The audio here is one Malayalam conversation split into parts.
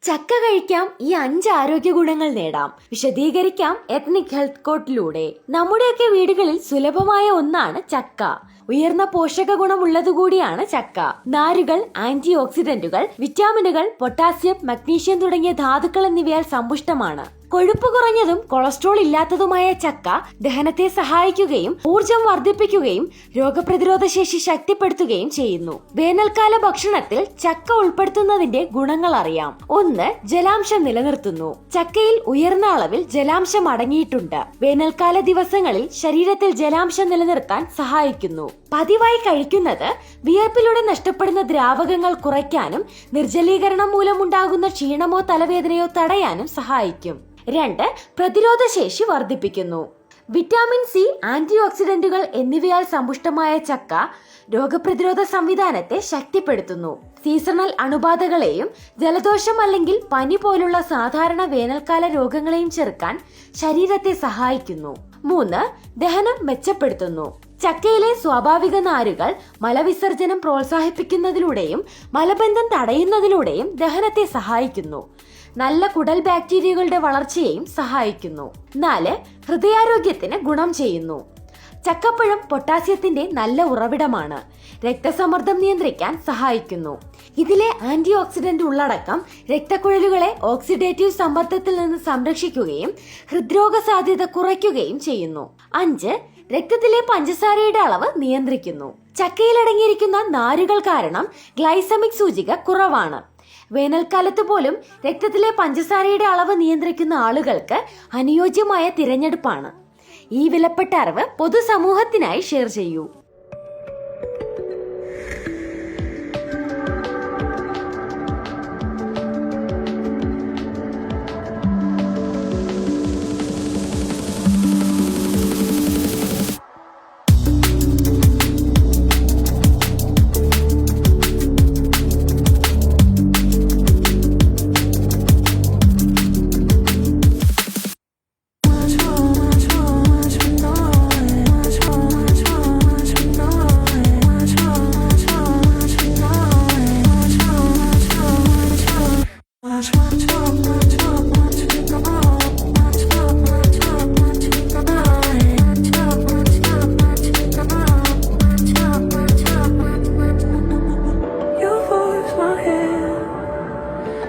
ചക്ക കഴിക്കാം, ഈ 5 ആരോഗ്യ ഗുണങ്ങൾ നേടാം. വിശദീകരിക്കാം എത്നിക് ഹെൽത്ത് കോട്ടിലൂടെ. നമ്മുടെയൊക്കെ വീടുകളിൽ സുലഭമായ ഒന്നാണ് ചക്ക. ഉയർന്ന പോഷക ഗുണമുള്ളതുകൂടിയാണ് ചക്ക. നാരുകൾ, ആന്റി ഓക്സിഡന്റുകൾ, വിറ്റാമിനുകൾ, പൊട്ടാസ്യം, മഗ്നീഷ്യം തുടങ്ങിയ ധാതുക്കൾ എന്നിവയാൽ സമ്പുഷ്ടമാണ്. കൊഴുപ്പ് കുറഞ്ഞതും കൊളസ്ട്രോൾ ഇല്ലാത്തതുമായ ചക്ക ദഹനത്തെ സഹായിക്കുകയും ഊർജം വർദ്ധിപ്പിക്കുകയും രോഗപ്രതിരോധ ശേഷി ശക്തിപ്പെടുത്തുകയും ചെയ്യുന്നു. വേനൽക്കാല ഭക്ഷണത്തിൽ ചക്ക ഉൾപ്പെടുത്തുന്നതിന്റെ ഗുണങ്ങൾ അറിയാം. 1. ജലാംശം നിലനിർത്തുന്നു. ചക്കയിൽ ഉയർന്ന അളവിൽ ജലാംശം അടങ്ങിയിട്ടുണ്ട്. വേനൽക്കാല ദിവസങ്ങളിൽ ശരീരത്തിൽ ജലാംശം നിലനിർത്താൻ സഹായിക്കുന്നു. പതിവായി കഴിക്കുന്നത് വിയർപ്പിലൂടെ നഷ്ടപ്പെടുന്ന ദ്രാവകങ്ങൾ കുറയ്ക്കാനും നിർജ്ജലീകരണം മൂലമുണ്ടാകുന്ന ക്ഷീണമോ തലവേദനയോ തടയാനും സഹായിക്കും. 2. പ്രതിരോധ ശേഷി വർദ്ധിപ്പിക്കുന്നു. വിറ്റാമിൻ സി, ആന്റി ഓക്സിഡന്റുകൾ എന്നിവയാൽ സമ്പുഷ്ടമായ ചക്ക രോഗപ്രതിരോധ സംവിധാനത്തെ ശക്തിപ്പെടുത്തുന്നു. സീസണൽ അണുബാധകളെയും ജലദോഷം അല്ലെങ്കിൽ പനി പോലുള്ള സാധാരണ വേനൽക്കാല രോഗങ്ങളെയും ചെറുക്കാൻ ശരീരത്തെ സഹായിക്കുന്നു. 3. ദഹനം മെച്ചപ്പെടുത്തുന്നു. ചക്കയിലെ സ്വാഭാവിക നാരുകൾ മലവിസർജനം പ്രോത്സാഹിപ്പിക്കുന്നതിലൂടെയും മലബന്ധം തടയുന്നതിലൂടെയും ദഹനത്തെ സഹായിക്കുന്നു. നല്ല കുടൽ ബാക്ടീരിയകളുടെ വളർച്ചയെയും സഹായിക്കുന്നു. 4. ഹൃദയാരോഗ്യത്തിന് ഗുണം ചെയ്യുന്നു. ചക്കപ്പഴം പൊട്ടാസ്യത്തിന്റെ നല്ല ഉറവിടമാണ്. രക്തസമ്മർദ്ദം നിയന്ത്രിക്കാൻ സഹായിക്കുന്നു. ഇതിലെ ആന്റി ഓക്സിഡന്റ് ഉള്ളടക്കം രക്തക്കുഴലുകളെ ഓക്സിഡേറ്റീവ് സമ്മർദ്ദത്തിൽ നിന്ന് സംരക്ഷിക്കുകയും ഹൃദ്രോഗ സാധ്യത കുറയ്ക്കുകയും ചെയ്യുന്നു. 5. രക്തത്തിലെ പഞ്ചസാരയുടെ അളവ് നിയന്ത്രിക്കുന്നു. ചക്കയിൽ അടങ്ങിയിരിക്കുന്ന നാരുകൾ കാരണം ഗ്ലൈസമിക് സൂചിക കുറവാണ്. വേനൽക്കാലത്ത് പോലും രക്തത്തിലെ പഞ്ചസാരയുടെ അളവ് നിയന്ത്രിക്കുന്ന ആളുകൾക്ക് അനുയോജ്യമായ തിരഞ്ഞെടുപ്പാണ്. ഈ വിലപ്പെട്ട അറിവ് പൊതുസമൂഹത്തിനായി ഷെയർ ചെയ്യൂ.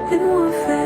In one